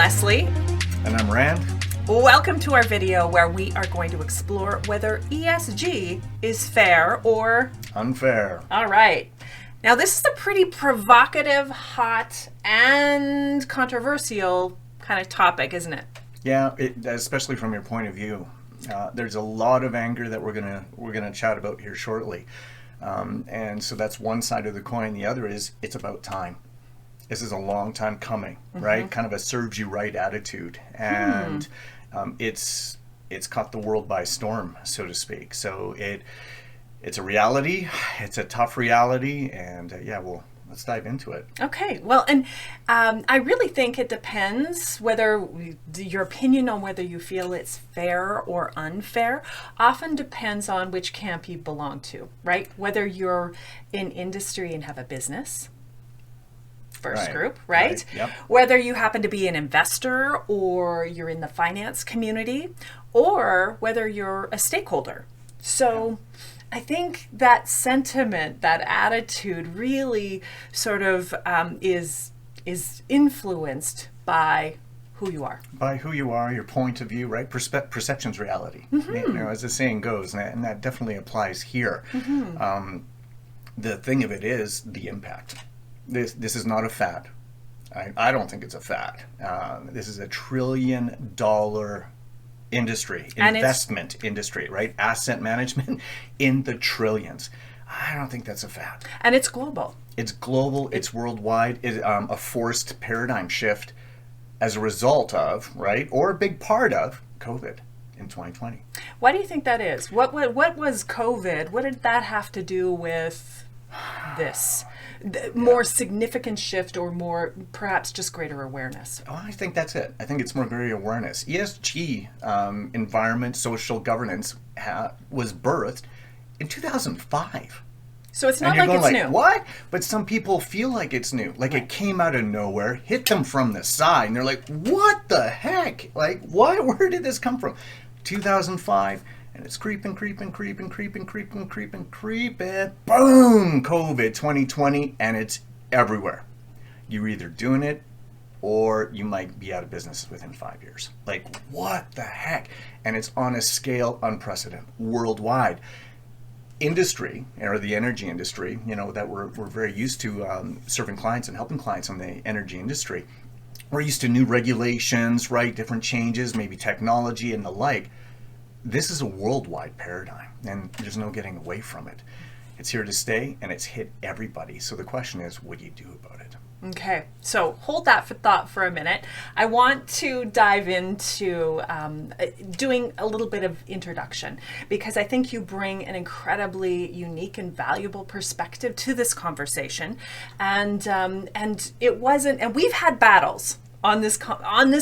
Leslie. And I'm Rand. Welcome to our video where we are going to explore whether ESG is fair or unfair. All right. Now, this is a pretty provocative, hot, and controversial kind of topic, isn't it? Yeah, especially from your point of view. There's a lot of anger that we're gonna chat about here shortly, and so that's one side of the coin. The other is it's about time. This is a long time coming, right? Kind of a serves you right attitude, and it's caught the world by storm, so to speak. So it's a reality. It's a tough reality, and let's dive into it. Okay. Well, and I really think it depends whether your opinion on whether you feel it's fair or unfair often depends on which camp you belong to, right? Whether you're in industry and have a business, first group, right? Yep. Whether you happen to be an investor or you're in the finance community, or whether you're a stakeholder. So I think that sentiment, that attitude really sort of is influenced by who you are. By who you are, your point of view, right? Perception's reality. You know, as the saying goes, and that definitely applies here. The thing of it is the impact. This is not a fad. I don't think it's a fad. This is $1 trillion industry, investment industry, right? Asset management in the trillions. I don't think that's a fad. And it's global. It's global. It's worldwide. It's a forced paradigm shift as a result of, right, or a big part of COVID in 2020. Why do you think that is? What was COVID? What did that have to do with this? More significant shift or more, perhaps just greater awareness? Oh, I think that's it. I think it's more greater awareness. ESG, environment, social governance, was birthed in 2005. So it's not like it's new. What? But some people feel like it's new. Like it came out of nowhere, hit them from the side, and they're like, what the heck? Like, what? Where did this come from? 2005. And it's creeping. Boom, COVID 2020, and it's everywhere. You're either doing it or you might be out of business within 5 years. Like, what the heck? And it's on a scale unprecedented, worldwide. Industry, or the energy industry, you know, that we're very used to serving clients and helping clients in the energy industry. We're used to new regulations, right? Different changes, maybe technology and the like. This is a worldwide paradigm, and there's no getting away from it. It's here to stay, and it's hit everybody. So the question is, what do you do about it? Okay, so hold that for thought for a minute. I want to dive into doing a little bit of introduction, because I think you bring an incredibly unique and valuable perspective to this conversation. And it wasn't, and we've had battles on this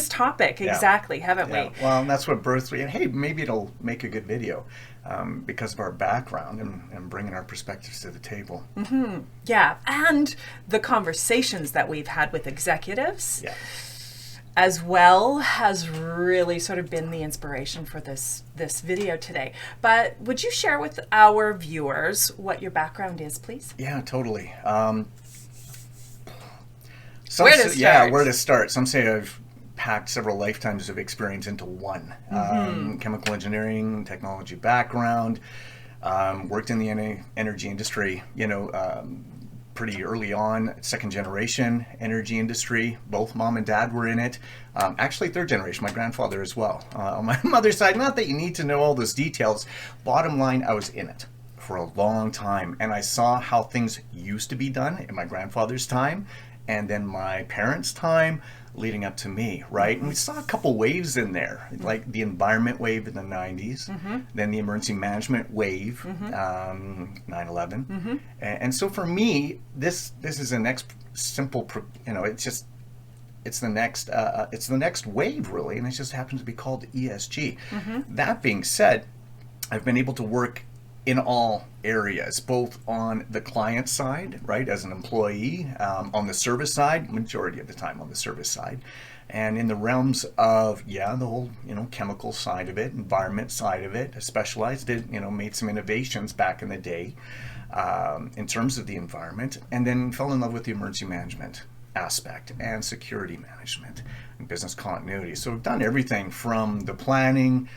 topic, exactly, haven't we? Well, and that's what birthed me. And hey, maybe it'll make a good video because of our background and bringing our perspectives to the table. Yeah, and the conversations that we've had with executives as well has really sort of been the inspiration for this video today. But would you share with our viewers what your background is, please? Yeah, totally. Where to start? Where to start? Some say I've packed several lifetimes of experience into one. Chemical engineering, technology background, worked in the energy industry, pretty early on, second generation energy industry. Both mom and dad were in it. Actually, third generation, my grandfather as well. On my mother's side, not that you need to know all those details. Bottom line, I was in it for a long time, and I saw how things used to be done in my grandfather's time, and then my parents' time leading up to me, right? And we saw a couple waves in there, like the environment wave in the 90s, then the emergency management wave, 9/11. And so for me, this is the next simple, it's the next wave really, and it just happens to be called ESG. That being said, I've been able to work in all areas, both on the client side, right, as an employee, on the service side, majority of the time on the service side, and in the realms of, the whole, chemical side of it, environment side of it. I specialized it, made some innovations back in the day in terms of the environment, and then fell in love with the emergency management aspect and security management and business continuity. So we've done everything from the planning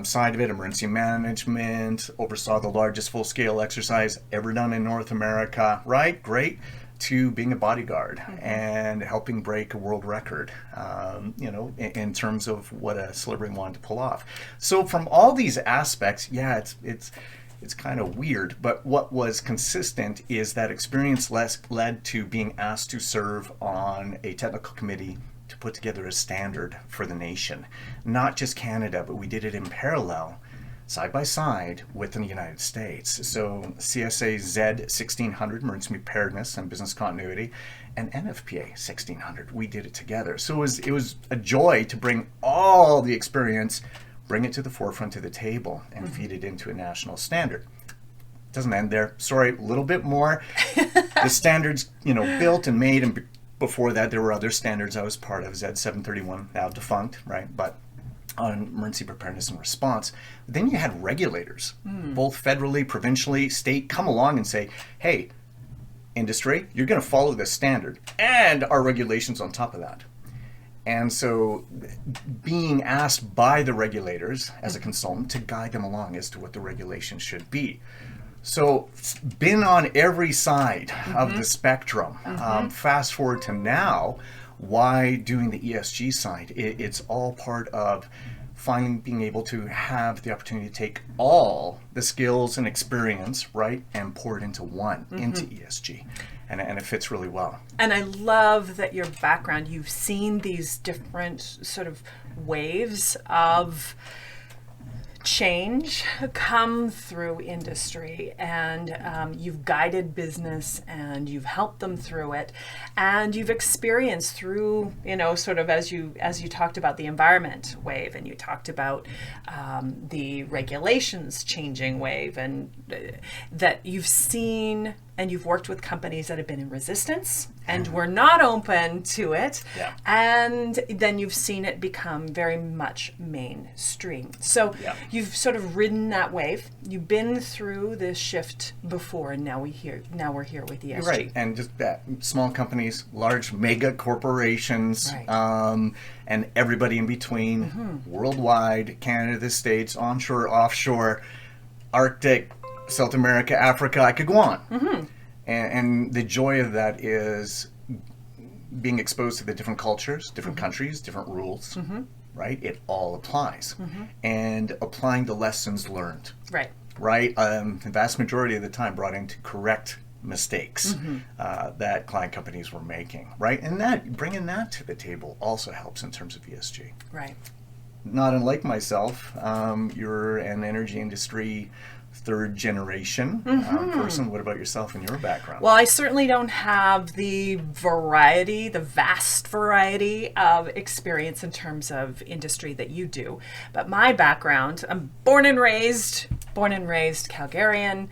side of it, emergency management, oversaw the largest full-scale exercise ever done in North America, right? Great. To being a bodyguard and helping break a world record, in terms of what a celebrity wanted to pull off. So from all these aspects, yeah, it's kind of weird, but what was consistent is that experience led to being asked to serve on a technical committee to put together a standard for the nation. Not just Canada, but we did it in parallel, side by side with the United States. So CSA Z 1600, Emergency Preparedness and Business Continuity, and NFPA 1600, we did it together. So it was a joy to bring all the experience, bring it to the forefront of the table, and feed it into a national standard. Doesn't end there. Sorry, a little bit more. The standards, built and made, and before that there were other standards I was part of, Z 731, now defunct, right? But on emergency preparedness and response. Then you had regulators, both federally, provincially, state, come along and say, hey, industry, you're going to follow this standard and our regulations on top of that. And so being asked by the regulators as a consultant to guide them along as to what the regulations should be. So been on every side of the spectrum. Fast forward to now, why doing the ESG side? It's all part of finally being able to have the opportunity to take all the skills and experience, right, and pour it into one, into ESG. And it fits really well. And I love that your background, you've seen these different sort of waves of change come through industry, and you've guided business and you've helped them through it, and you've experienced through, sort of as you talked about the environment wave, and you talked about the regulations changing wave, and that you've seen and you've worked with companies that have been in resistance and were not open to it. Yeah. And then you've seen it become very much mainstream. So you've sort of ridden that wave. You've been through this shift before, and now we're here with ESG. You're right. And just that small companies, large mega corporations, and everybody in between, worldwide, Canada, the States, onshore, offshore, Arctic, South America, Africa, I could go on. And the joy of that is being exposed to the different cultures, different countries, different rules, right? It all applies. And applying the lessons learned. Right? The vast majority of the time brought in to correct mistakes that client companies were making, right? And that bringing that to the table also helps in terms of ESG. Right. Not unlike myself, you're an energy industry third generation person. What about yourself and your background? Well, I certainly don't have the vast variety of experience in terms of industry that you do. But my background, I'm born and raised Calgarian,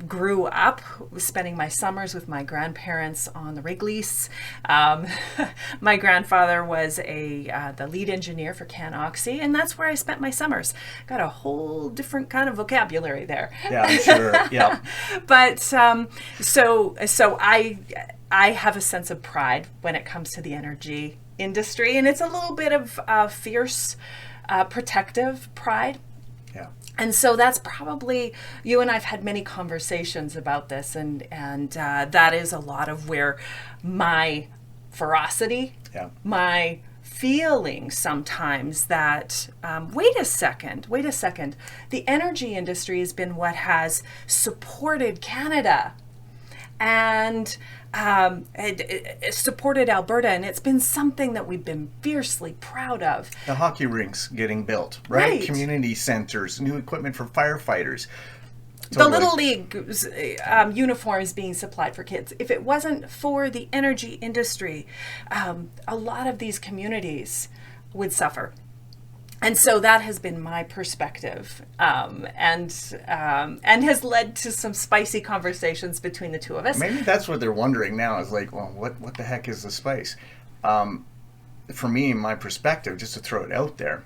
grew up spending my summers with my grandparents on the rig lease. My grandfather was the lead engineer for CanOxy, and that's where I spent my summers. Got a whole different kind of vocabulary there. Yeah, I'm sure. Yeah. But so I have a sense of pride when it comes to the energy industry, and it's a little bit of fierce, protective pride. Yeah. And so that's probably, you and I've had many conversations about this, and that is a lot of where my ferocity, my feeling sometimes that, wait a second, the energy industry has been what has supported Canada and it supported Alberta, and it's been something that we've been fiercely proud of. The hockey rinks getting built, right? Community centers, new equipment for firefighters. The Little League uniforms being supplied for kids. If it wasn't for the energy industry, a lot of these communities would suffer. And so that has been my perspective, and has led to some spicy conversations between the two of us. Maybe that's what they're wondering now is like, well, what the heck is the spice? For me, my perspective, just to throw it out there,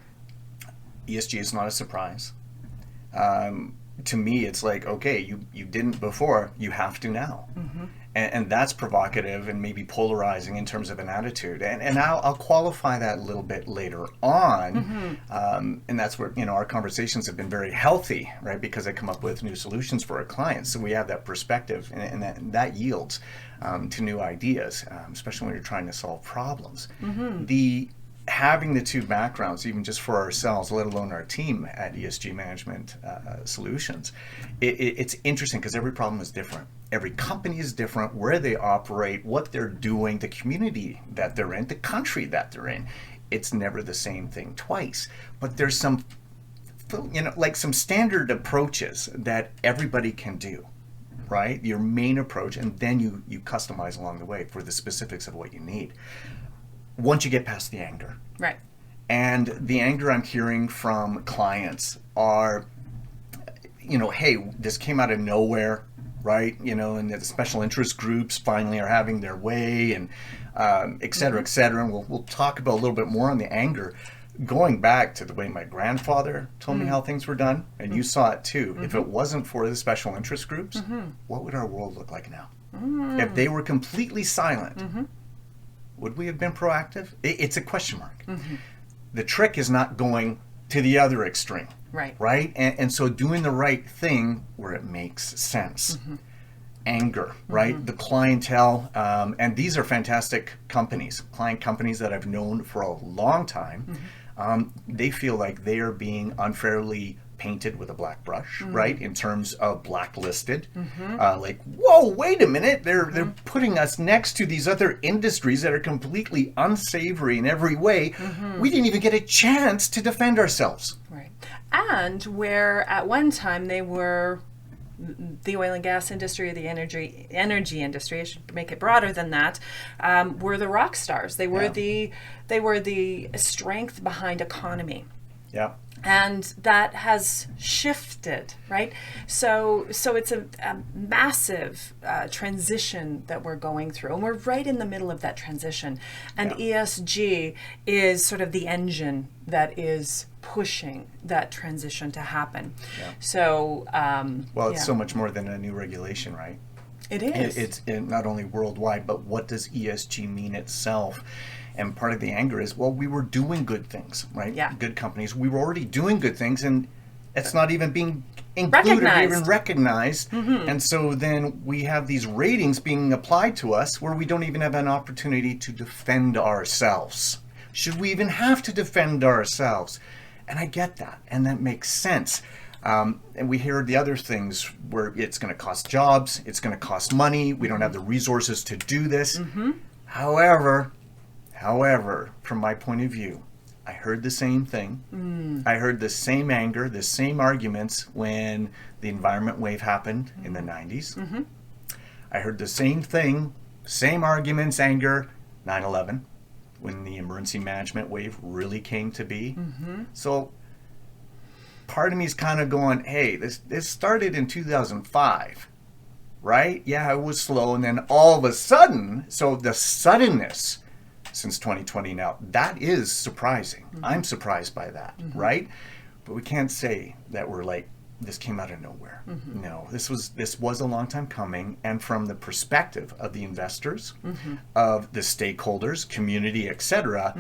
ESG is not a surprise. to me, it's like, okay, you didn't before, you have to now. And that's provocative and maybe polarizing in terms of an attitude. And I'll qualify that a little bit later on. And that's where, our conversations have been very healthy, right? Because I come up with new solutions for our clients. So we have that perspective, and that yields to new ideas, especially when you're trying to solve problems. Having the two backgrounds, even just for ourselves, let alone our team at ESG Management Solutions, it's interesting because every problem is different. Every company is different, where they operate, what they're doing, the community that they're in, the country that they're in. It's never the same thing twice. But there's some, like some standard approaches that everybody can do, right? Your main approach, and then you customize along the way for the specifics of what you need. Once you get past the anger. Right. And the anger I'm hearing from clients are, hey, this came out of nowhere, right? And the special interest groups finally are having their way, and et cetera, et cetera. And we'll talk about a little bit more on the anger, going back to the way my grandfather told me how things were done, and you saw it too. If it wasn't for the special interest groups, what would our world look like now? If they were completely silent, would we have been proactive? It's a question mark. The trick is not going to the other extreme. Right? And so doing the right thing where it makes sense. Anger, right? The clientele, and these are fantastic companies, client companies that I've known for a long time. They feel like they are being unfairly painted with a black brush, right? In terms of blacklisted. Like, whoa, wait a minute. They're putting us next to these other industries that are completely unsavory in every way. We didn't even get a chance to defend ourselves. Right. And where at one time they were the oil and gas industry, or the energy industry, I should make it broader than that, were the rock stars. They were the strength behind economy. Yeah. And that has shifted, right? So it's a massive transition that we're going through, and we're right in the middle of that transition. And ESG is sort of the engine that is pushing that transition to happen. So, it's so much more than a new regulation, right? It is. It's not only worldwide, but what does ESG mean itself? And part of the anger is, we were doing good things, right? Yeah. Good companies. We were already doing good things, and it's not even being included or even recognized. And so then we have these ratings being applied to us where we don't even have an opportunity to defend ourselves. Should we even have to defend ourselves? And I get that, and that makes sense. And we hear the other things where it's going to cost jobs, it's going to cost money, we don't have the resources to do this. However, from my point of view, I heard the same thing. I heard the same anger, the same arguments when the environment wave happened in the 90s. I heard the same thing, same arguments, anger, 9/11, when the emergency management wave really came to be. So part of me is kind of going, hey, this started in 2005, right? Yeah, it was slow, and then all of a sudden, so the suddenness since 2020 now, that is surprising. I'm surprised by that, right? But we can't say that we're like, this came out of nowhere. No, this was a long time coming, and from the perspective of the investors, of the stakeholders, community, etc.,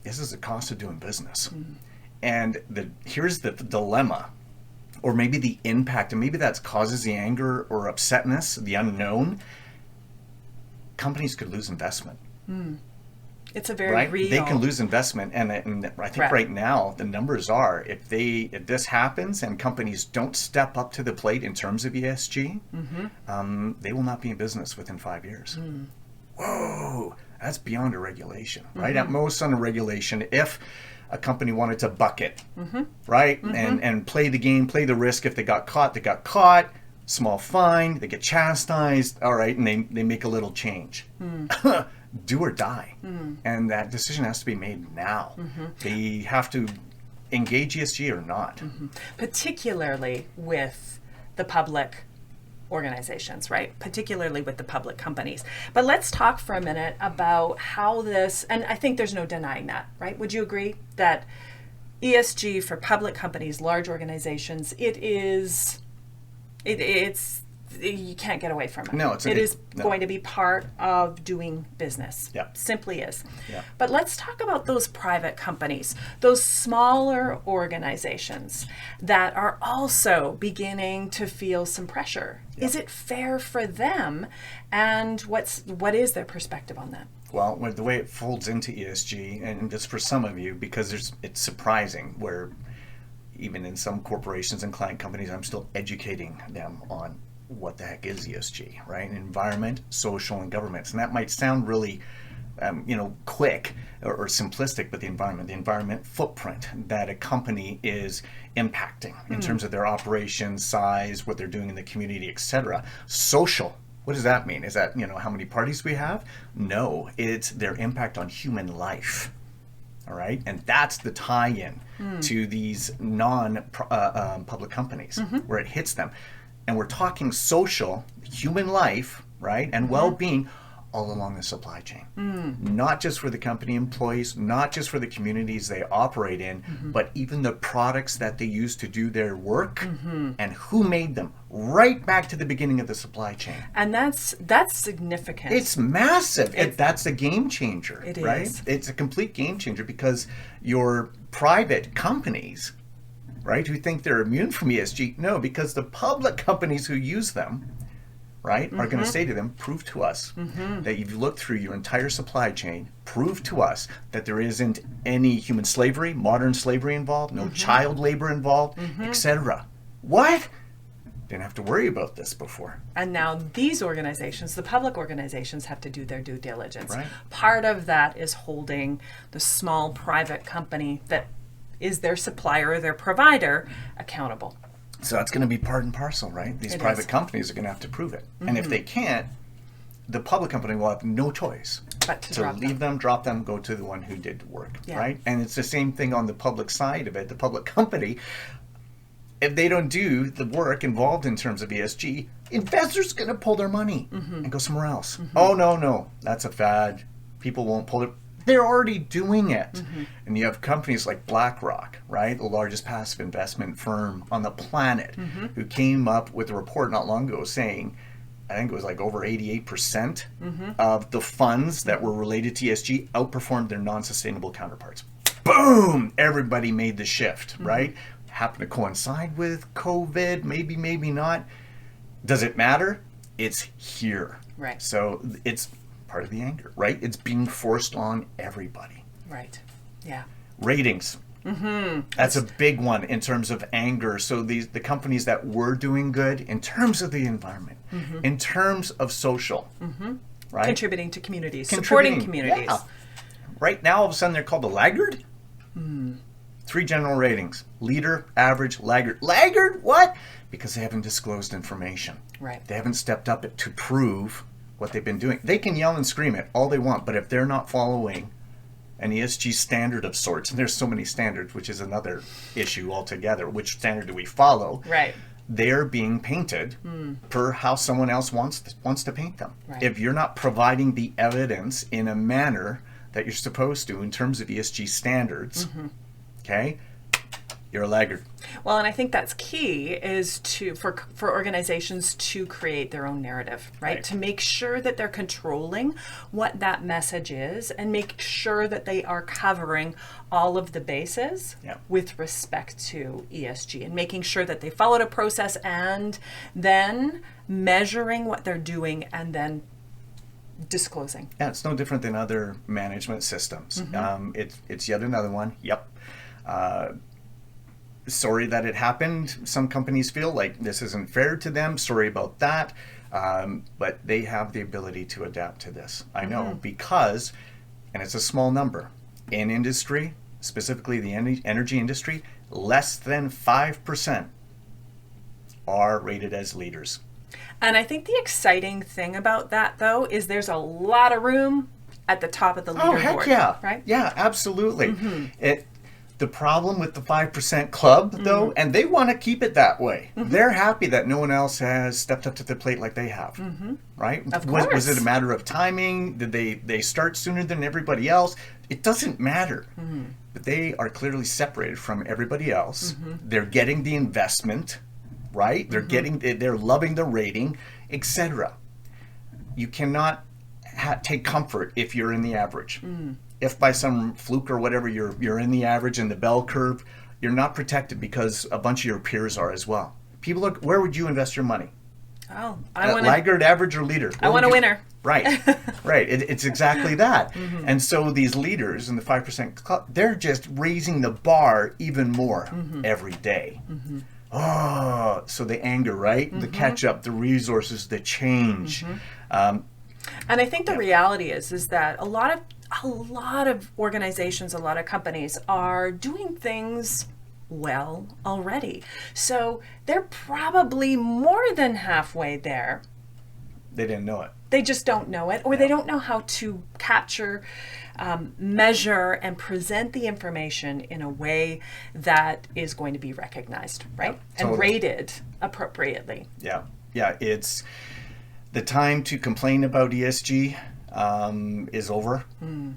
this is the cost of doing business. And here's the dilemma, or maybe the impact, and maybe that causes the anger or upsetness, the unknown. Companies could lose investment. It's a very real. They can lose investment, and I think right now the numbers are if this happens and companies don't step up to the plate in terms of ESG, they will not be in business within 5 years. Whoa, that's beyond a regulation, right? At most on a regulation, if a company wanted to bucket, right, and play the game, play the risk, if they got caught, they got caught. Small fine, they get chastised, all right, and they make a little change. Do or die. And that decision has to be made now. They have to engage ESG or not. Particularly with the public organizations, right? Particularly with the public companies. But let's talk for a minute about how this, and I think there's no denying that, right? Would you agree that ESG for public companies, large organizations, it's you can't get away from it. No, it is going to be part of doing business. Yeah. Simply is. Yeah. But let's talk about those private companies, those smaller organizations that are also beginning to feel some pressure. Yeah. Is it fair for them? And what is their perspective on that? Well, the way it folds into ESG, and just for some of you, because it's surprising where even in some corporations and client companies, I'm still educating them on what the heck is ESG, right? Environment, social, and governance. And that might sound really, quick or simplistic, but the environment footprint that a company is impacting in terms of their operations, size, what they're doing in the community, etc. Social. What does that mean? Is that, how many parties we have? No, it's their impact on human life. All right. And that's the tie-in to these non-public companies where it hits them. And we're talking social, human life, right, and well-being all along the supply chain. Not just for the company employees, not just for the communities they operate in, but even the products that they use to do their work and who made them, right back to the beginning of the supply chain. And that's significant. It's massive. That's a game changer, it right? Is. It's a complete game changer because your private companies, right, who think they're immune from ESG, no, because the public companies who use them, right, are going to say to them, prove to us that you've looked through your entire supply chain, prove to us that there isn't any human slavery, modern slavery involved, no child labor involved, etc. What? Didn't have to worry about this before. And now these organizations, the public organizations, have to do their due diligence. Right. Part of that is holding the small private company that is their supplier or their provider accountable. So that's going to be part and parcel, right? These private companies are going to have to prove it. And if they can't, the public company will have no choice but to leave them, drop them, go to the one who did the work, right? And it's the same thing on the public side of it. The public company, if they don't do the work involved in terms of ESG, investors are going to pull their money and go somewhere else. Oh, no, that's a fad. People won't pull it. They're already doing it. And you have companies like BlackRock, right? The largest passive investment firm on the planet, who came up with a report not long ago saying, I think it was like over 88% of the funds that were related to ESG outperformed their non-sustainable counterparts. Boom! Everybody made the shift, right? Happened to coincide with COVID, maybe not. Does it matter? It's here. Right. So it's part of the anger, right? It's being forced on everybody. Right. Yeah. Ratings. That's a big one in terms of anger. So the companies that were doing good in terms of the environment, in terms of social, right? Contributing to communities, supporting communities. Yeah. Right now, all of a sudden, they're called a laggard. 3 general ratings: leader, average, laggard. Laggard? What? Because they haven't disclosed information. Right. They haven't stepped up to prove what they've been doing. They can yell and scream it all they want, but if they're not following an ESG standard of sorts, and there's so many standards, which is another issue altogether, which standard do we follow? Right. They're being painted per how someone else wants to paint them. Right. If you're not providing the evidence in a manner that you're supposed to in terms of ESG standards, okay, you're a laggard. Well, and I think that's key is for organizations to create their own narrative, right? To make sure that they're controlling what that message is and make sure that they are covering all of the bases with respect to ESG and making sure that they followed a process and then measuring what they're doing and then disclosing. Yeah, it's no different than other management systems. It's yet another one. Yep. Sorry that it happened. Some companies feel like this isn't fair to them. Sorry about that. But they have the ability to adapt to this. I know because, and it's a small number, in industry, specifically the energy industry, less than 5% are rated as leaders. And I think the exciting thing about that, though, is there's a lot of room at the top of the leaderboard. Oh, heck yeah. Right? Yeah, absolutely. The problem with the 5% club, though, and they want to keep it that way. They're happy that no one else has stepped up to the plate like they have, right? Of course. Was it a matter of timing? Did they start sooner than everybody else? It doesn't matter. but they are clearly separated from everybody else. They're getting the investment, right? They're loving the rating, etc. You cannot take comfort if you're in the average. If by some fluke or whatever you're in the average in the bell curve, you're not protected because a bunch of your peers are as well. People look, where would you invest your money? Oh, I want laggard, average, or leader? I want a winner. Right, right. It's exactly that. And so these leaders in the 5% club, they're just raising the bar even more every day. Oh, so the anger, right? The catch up, the resources, the change. And I think the reality is that a lot of organizations, a lot of companies are doing things well already. So they're probably more than halfway there. They didn't know it. They just don't know it, or they don't know how to capture, measure, and present the information in a way that is going to be recognized, right? Yeah, totally. And rated appropriately. Yeah, yeah. It's the time to complain about ESG is over.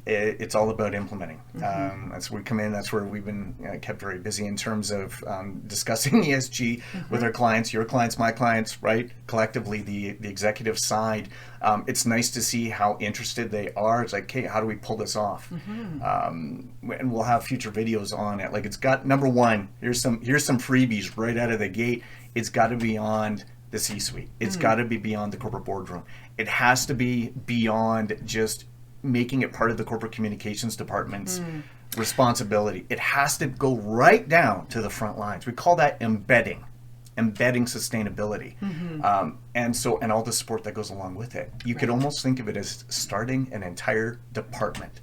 It's all about implementing. That's where we come in. That's where we've been kept very busy in terms of discussing ESG with our clients, your clients, my clients, right? Collectively, the executive side. It's nice to see how interested they are. It's like, hey, how do we pull this off? And we'll have future videos on it. Like, it's got, number one, here's some freebies right out of the gate. It's got to be beyond the C-suite. It's got to be beyond the corporate boardroom. It has to be beyond just making it part of the corporate communications department's responsibility. It has to go right down to the front lines. We call that embedding sustainability. And all the support that goes along with it. You could almost think of it as starting an entire department.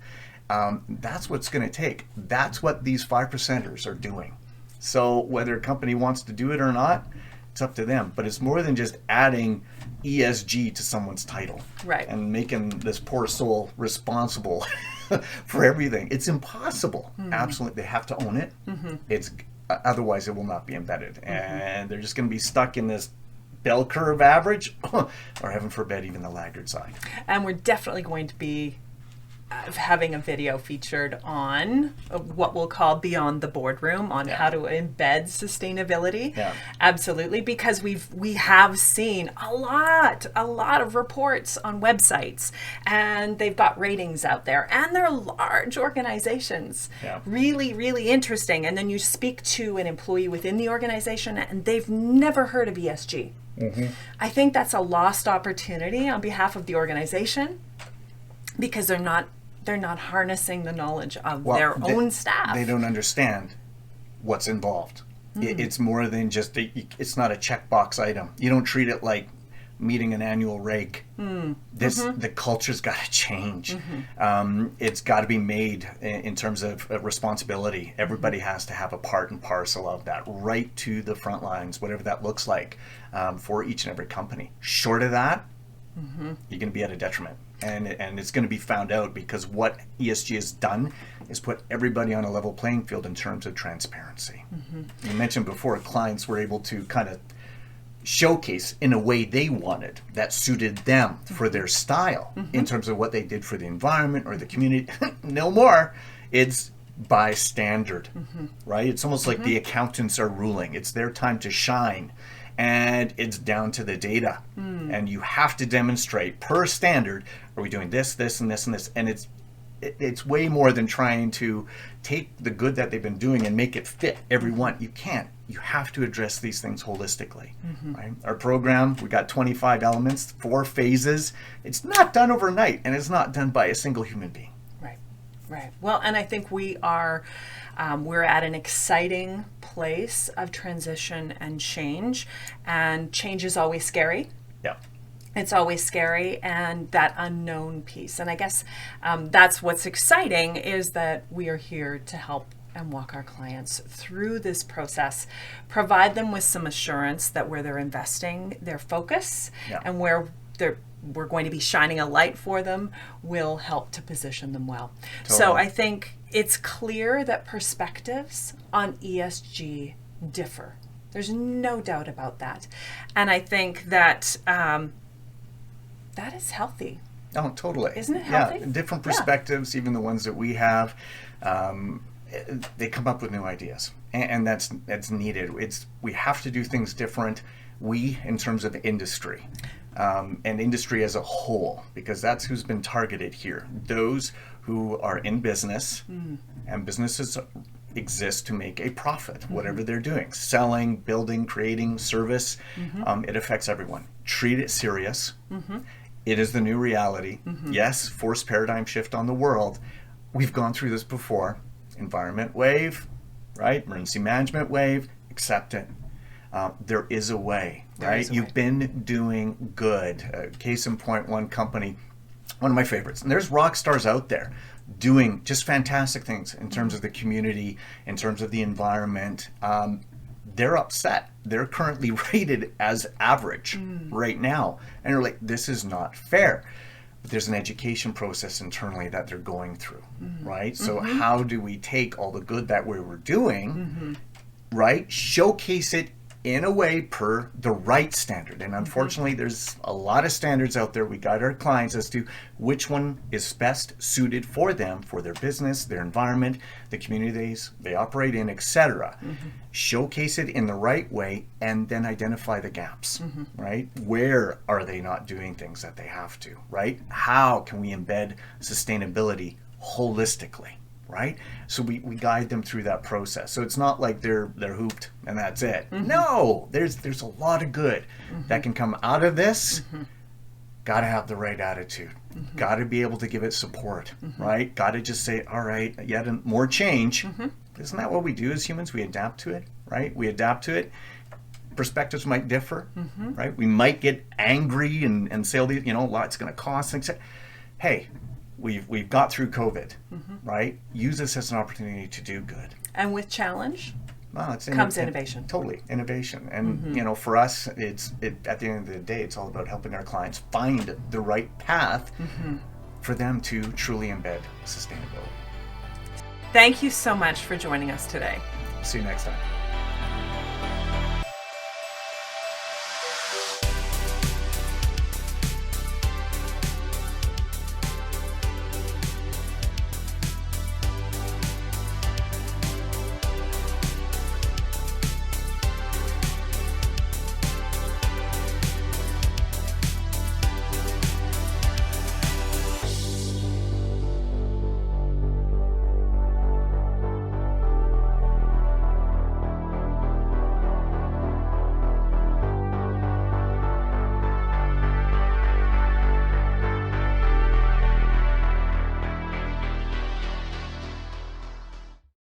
That's what's going to take. That's what these 5%ers are doing. So whether a company wants to do it or not, it's up to them. But it's more than just adding ESG to someone's title, right? And making this poor soul responsible for everything. It's impossible. Absolutely, they have to own it. It's otherwise it will not be embedded, and they're just going to be stuck in this bell curve average, or heaven forbid, even the laggard side. And we're definitely going to be having a video featured on what we'll call Beyond the Boardroom on how to embed sustainability. Absolutely, because we have seen a lot of reports on websites, and they've got ratings out there, and they're large organizations. Really, really interesting. And then you speak to an employee within the organization, and they've never heard of ESG. I think that's a lost opportunity on behalf of the organization, because they're not harnessing the knowledge of their own staff. They don't understand what's involved. It's more than just, it's not a checkbox item. You don't treat it like meeting an annual reg. The culture's got to change. It's got to be made in terms of responsibility. Everybody has to have a part and parcel of that, right to the front lines, whatever that looks like for each and every company. Short of that, you're going to be at a detriment. And it's going to be found out, because what ESG has done is put everybody on a level playing field in terms of transparency. You mentioned before, clients were able to kind of showcase in a way they wanted that suited them for their style in terms of what they did for the environment or the community. No more. It's by standard, right? It's almost like the accountants are ruling. It's their time to shine. And it's down to the data. And you have to demonstrate per standard, are we doing this, this, and this, and this? And it's way more than trying to take the good that they've been doing and make it fit everyone. You can't. You have to address these things holistically. Right? Our program, we got 25 elements, 4 phases. It's not done overnight, and it's not done by a single human being. Right. Well, and I think we're at an exciting place of transition and change is always scary. It's always scary, and that unknown piece. And I guess that's what's exciting, is that we are here to help and walk our clients through this process, provide them with some assurance that where they're investing their focus and where we're going to be shining a light for them will help to position them well. So I think it's clear that perspectives on ESG differ. There's no doubt about that. And I think that that is healthy. Oh, totally. Isn't it healthy? Yeah, different perspectives, even the ones that we have. they come up with new ideas, and that's needed. We have to do things different. We, in terms of industry, and industry as a whole, because that's who's been targeted here. Those who are in business, and businesses exist to make a profit, whatever they're doing, selling, building, creating, service. It affects everyone. Treat it serious. It is the new reality. Yes, forced paradigm shift on the world. We've gone through this before. Environment wave, right? Emergency management wave. Accept it. There is a way, right? You've been doing good. Case in point, one company, one of my favorites. And there's rock stars out there doing just fantastic things in terms of the community, in terms of the environment. They're upset. They're currently rated as average right now. And they're like, this is not fair. But there's an education process internally that they're going through, right? So how do we take all the good that we were doing, right? Showcase it in a way per the right standard. And unfortunately, there's a lot of standards out there. We guide our clients as to which one is best suited for them, for their business, their environment, the communities they operate in, etc. Showcase it in the right way, and then identify the gaps, right? Where are they not doing things that they have to, right? How can we embed sustainability holistically? Right? So we guide them through that process. So it's not like they're hooped and that's it. No, there's a lot of good that can come out of this. Got to have the right attitude. Got to be able to give it support, right? Got to just say, all right, yet more change. Isn't that what we do as humans? We adapt to it, right? We adapt to it. Perspectives might differ, right? We might get angry and say, a lot's going to cost. Hey, we've got through COVID, right? Use this as an opportunity to do good. And with challenge comes innovation. Totally, innovation. And for us, at the end of the day, it's all about helping our clients find the right path for them to truly embed sustainability. Thank you so much for joining us today. See you next time.